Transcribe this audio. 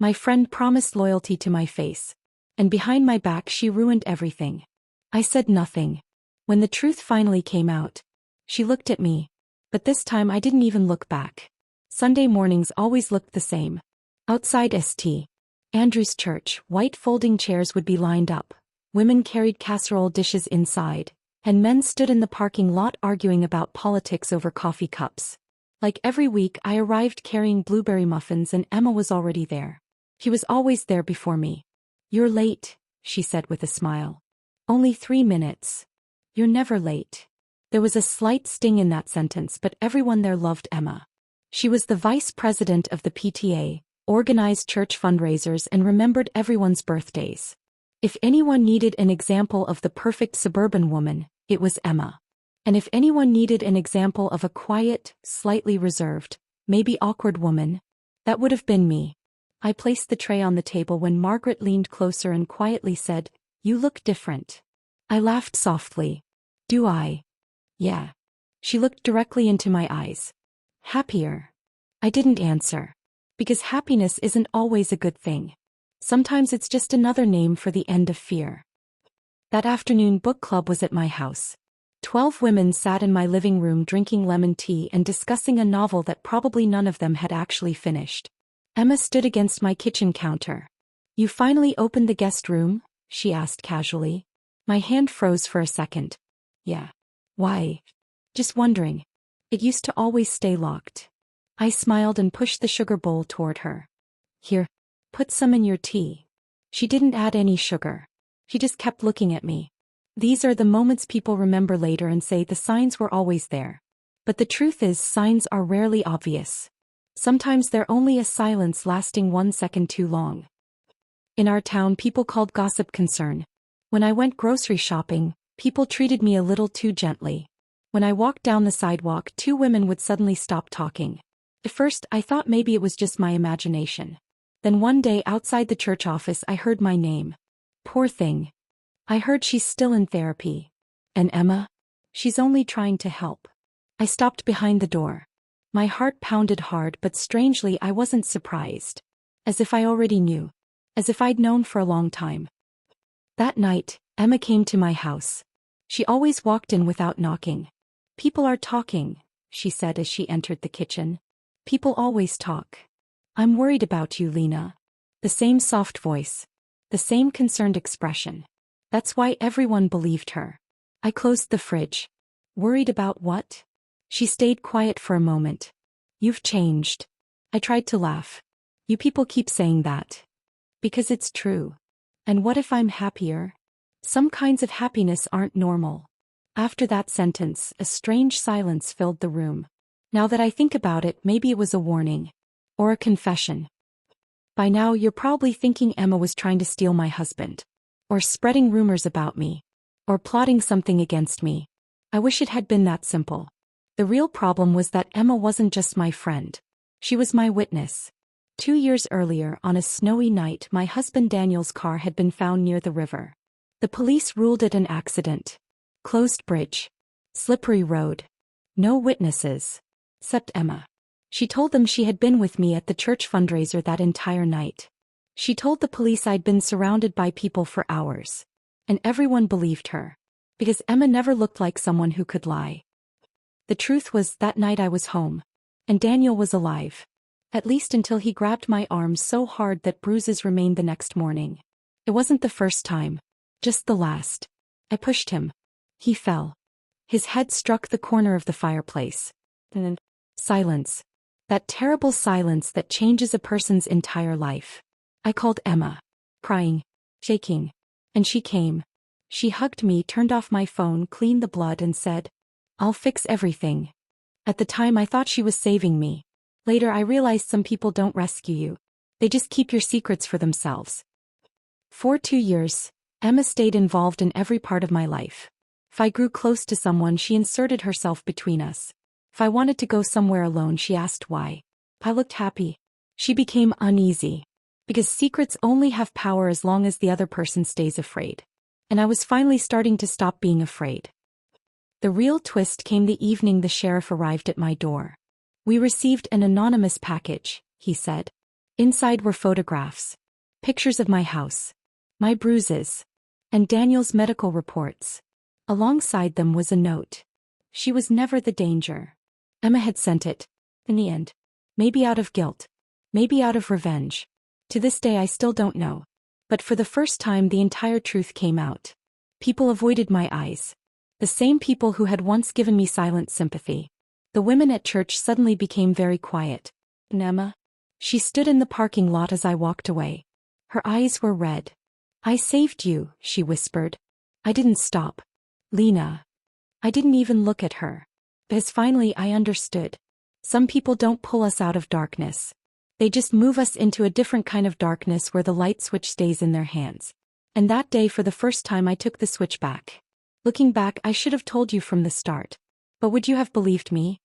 My friend promised loyalty to my face. And behind my back she ruined everything. I said nothing. When the truth finally came out, she looked at me. But this time I didn't even look back. Sunday mornings always looked the same. Outside St. Andrew's Church, white folding chairs would be lined up. Women carried casserole dishes inside, and men stood in the parking lot arguing about politics over coffee cups. Like every week I arrived carrying blueberry muffins and Emma was already there. She was always there before me. "You're late," she said with a smile. "Only 3 minutes. You're never late." There was a slight sting in that sentence, but everyone there loved Emma. She was the vice president of the PTA, organized church fundraisers and remembered everyone's birthdays. If anyone needed an example of the perfect suburban woman, it was Emma. And if anyone needed an example of a quiet, slightly reserved, maybe awkward woman, that would have been me. I placed the tray on the table when Margaret leaned closer and quietly said, "You look different." I laughed softly. "Do I?" "Yeah." She looked directly into my eyes. "Happier." I didn't answer. Because happiness isn't always a good thing. Sometimes it's just another name for the end of fear. That afternoon book club was at my house. 12 women sat in my living room drinking lemon tea and discussing a novel that probably none of them had actually finished. Emma stood against my kitchen counter. "You finally opened the guest room?" she asked casually. My hand froze for a second. "Yeah." "Why?" "Just wondering. It used to always stay locked." I smiled and pushed the sugar bowl toward her. "Here, put some in your tea." She didn't add any sugar. She just kept looking at me. These are the moments people remember later and say the signs were always there. But the truth is, signs are rarely obvious. Sometimes they're only a silence lasting 1 second too long. In our town, people called gossip concern. When I went grocery shopping, people treated me a little too gently. When I walked down the sidewalk, 2 women would suddenly stop talking. At first, I thought maybe it was just my imagination. Then one day outside the church office I heard my name. Poor thing. I heard she's still in therapy. And Emma? She's only trying to help. I stopped behind the door. My heart pounded hard, but strangely I wasn't surprised. As if I already knew. As if I'd known for a long time. That night, Emma came to my house. She always walked in without knocking. "People are talking," she said as she entered the kitchen. "People always talk. I'm worried about you, Lena." The same soft voice. The same concerned expression. That's why everyone believed her. I closed the fridge. "Worried about what?" She stayed quiet for a moment. "You've changed." I tried to laugh. "You people keep saying that." "Because it's true." "And what if I'm happier?" "Some kinds of happiness aren't normal." After that sentence, a strange silence filled the room. Now that I think about it, maybe it was a warning. Or a confession. By now you're probably thinking Emma was trying to steal my husband. Or spreading rumors about me. Or plotting something against me. I wish it had been that simple. The real problem was that Emma wasn't just my friend. She was my witness. 2 years earlier, on a snowy night, my husband Daniel's car had been found near the river. The police ruled it an accident. Closed bridge. Slippery road. No witnesses. Except Emma. She told them she had been with me at the church fundraiser that entire night. She told the police I'd been surrounded by people for hours. And everyone believed her. Because Emma never looked like someone who could lie. The truth was, that night I was home. And Daniel was alive. At least until he grabbed my arm so hard that bruises remained the next morning. It wasn't the first time. Just the last. I pushed him. He fell. His head struck the corner of the fireplace. And then, silence. That terrible silence that changes a person's entire life. I called Emma. Crying. Shaking. And she came. She hugged me, turned off my phone, cleaned the blood and said, "I'll fix everything." At the time I thought she was saving me. Later I realized some people don't rescue you. They just keep your secrets for themselves. For 2 years, Emma stayed involved in every part of my life. If I grew close to someone, she inserted herself between us. If I wanted to go somewhere alone, she asked why. If I looked happy, she became uneasy. Because secrets only have power as long as the other person stays afraid. And I was finally starting to stop being afraid. The real twist came the evening the sheriff arrived at my door. "We received an anonymous package," he said. Inside were photographs, pictures of my house, my bruises, and Daniel's medical reports. Alongside them was a note. She was never the danger. Emma had sent it. In the end. Maybe out of guilt. Maybe out of revenge. To this day I still don't know. But for the first time the entire truth came out. People avoided my eyes. The same people who had once given me silent sympathy. The women at church suddenly became very quiet. And Emma? She stood in the parking lot as I walked away. Her eyes were red. I saved you, she whispered. I didn't stop. Lena. I didn't even look at her. Because finally I understood. Some people don't pull us out of darkness. They just move us into a different kind of darkness where the light switch stays in their hands. And that day for the first time I took the switch back. Looking back I should have told you from the start. But would you have believed me?